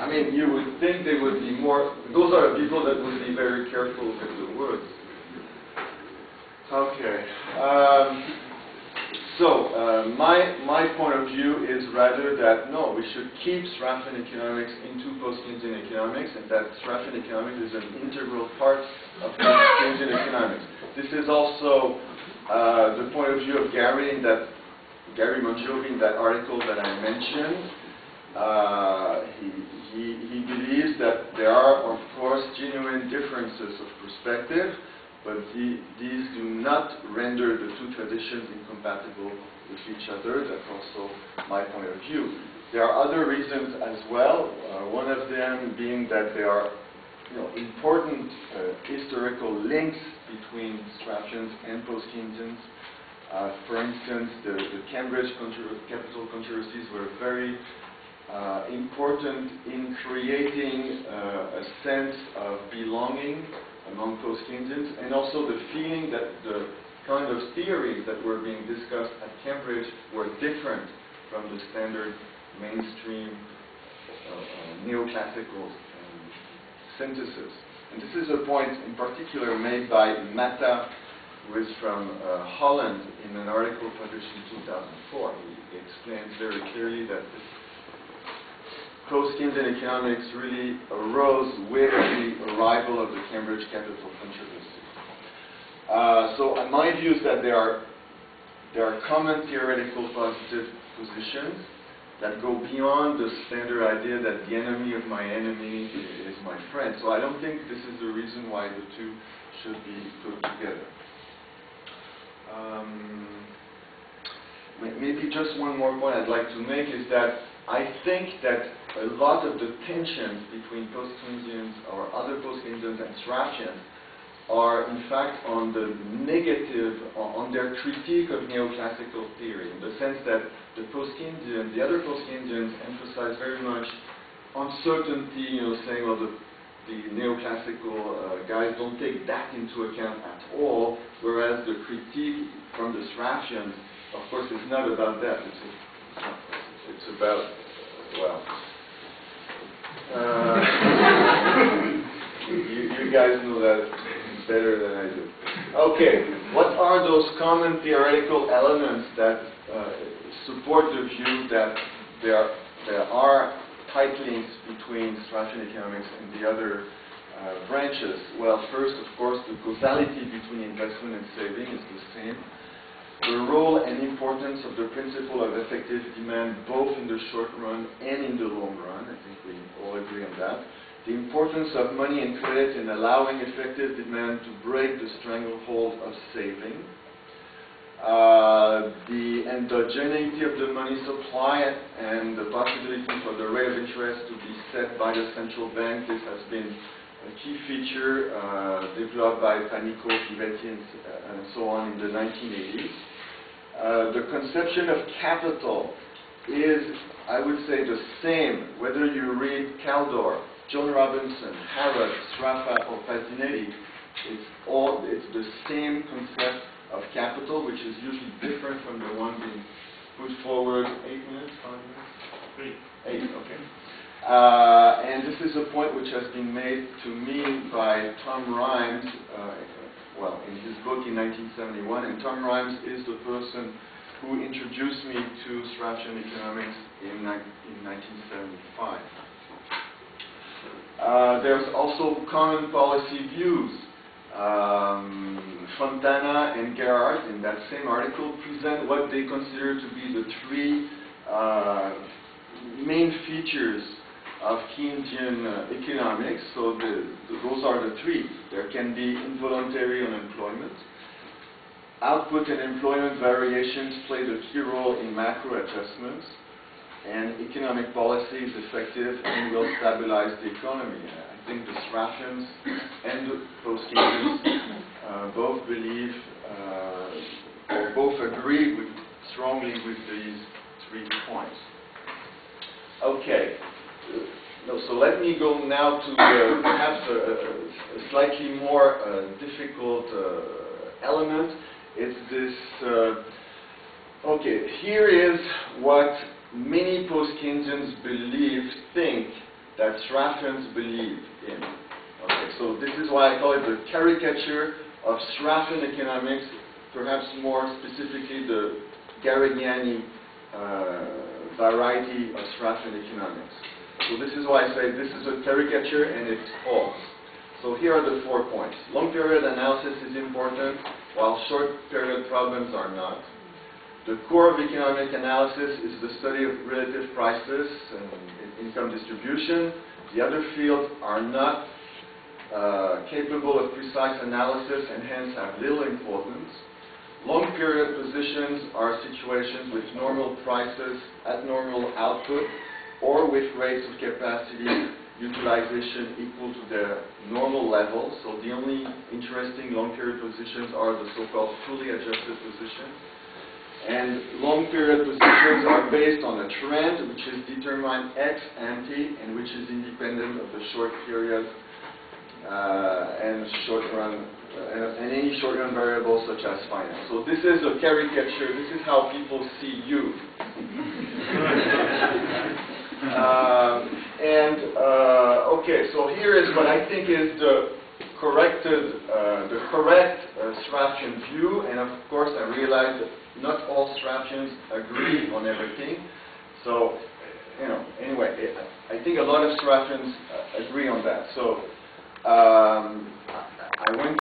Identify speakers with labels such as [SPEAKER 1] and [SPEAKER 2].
[SPEAKER 1] I mean, you would think they would be more, those are the people that would be very careful with the words. Okay. My point of view is rather that, no, we should keep Straussian economics into post-Keynesian economics, and that Straussian economics is an integral part of post-Keynesian economics. This is also the point of view of Gary Monjovi in that article that I mentioned. He believes that there are, of course, genuine differences of perspective, but these do not render the two traditions incompatible with each other. That's also my point of view. There are other reasons as well. One of them being that there are important historical links between Straussians and post-Keynesians. For instance, the Cambridge capital controversies were very important in creating a sense of belonging among post-Keynesians, and also the feeling that the kind of theories that were being discussed at Cambridge were different from the standard mainstream neoclassical synthesis. And this is a point in particular made by Mata, who is from Holland, in an article published in 2004. He explains very clearly that this post-Keynesian economics really arose with the arrival of the Cambridge capital controversy. So my view is that there are common theoretical positive positions that go beyond the standard idea that the enemy of my enemy is my friend. So I don't think this is the reason why the two should be put together. Maybe just one more point I'd like to make is that I think that a lot of the tensions between post-Keynesians or other post-Keynesians and Straussians are in fact on the negative, on their critique of neoclassical theory, in the sense that the other post-Keynesians emphasize very much uncertainty, saying, well, the neoclassical guys don't take that into account at all, whereas the critique from the Straussians, of course, is not about that. It's about, well, you guys know that better than I do. Okay, what are those common theoretical elements that support the view that there are tight links between Straussian economics and the other branches? Well, first, of course, the causality between investment and saving is the same. The role and importance of the principle of effective demand both in the short run and in the long run, I think we all agree on that. The importance of money and credit in allowing effective demand to break the stranglehold of saving. The endogeneity of the money supply and the possibility for the rate of interest to be set by the central bank. This has been a key feature developed by Panico, Pivetti, and so on in the 1980s. The conception of capital is, I would say, the same whether you read Caldor, John Robinson, Harrod, Straffa, or Pasinetti. It's the same concept of capital, which is usually different from the one being put forward. 8 minutes, 5 minutes? 3. 8, okay. And this is a point which has been made to me by Tom Rhimes, in his book in 1971. And Tom Rhimes is the person who introduced me to Straussian economics in 1975. There's also common policy views. Fontana and Gerhardt, in that same article, present what they consider to be the three main features of Keynesian economics. So those are the three. There can be involuntary unemployment. Output and employment variations play the key role in macro adjustments. And economic policy is effective and will stabilize the economy. I think the Straussians and the post-Keynesians both believe or both agree strongly with these 3 points. Okay, so let me go now to perhaps a slightly more difficult element. It's this, okay, here is what many post-Keynesians think that Straffians believe in. Okay, so this is why I call it the caricature of Straffian economics, perhaps more specifically the Garrigiani variety of Straffian economics. So this is why I say this is a caricature and it's false. So here are the 4 points. Long period analysis is important, while short period problems are not. The core of economic analysis is the study of relative prices and income distribution. The other fields are not capable of precise analysis and hence have little importance. Long period positions are situations with normal prices at normal output or with rates of capacity utilization equal to their normal level. So the only interesting long period positions are the so-called fully adjusted positions. And long period positions are based on a trend which is determined ex ante and which is independent of the short period and short run and any short run variables such as finance. So this is a caricature. This is how people see you. Okay, so here is what I think is the correct Straffian view, and of course I realize that not all Straffians agree on everything. So, anyway, I think a lot of Straffians agree on that. So, I went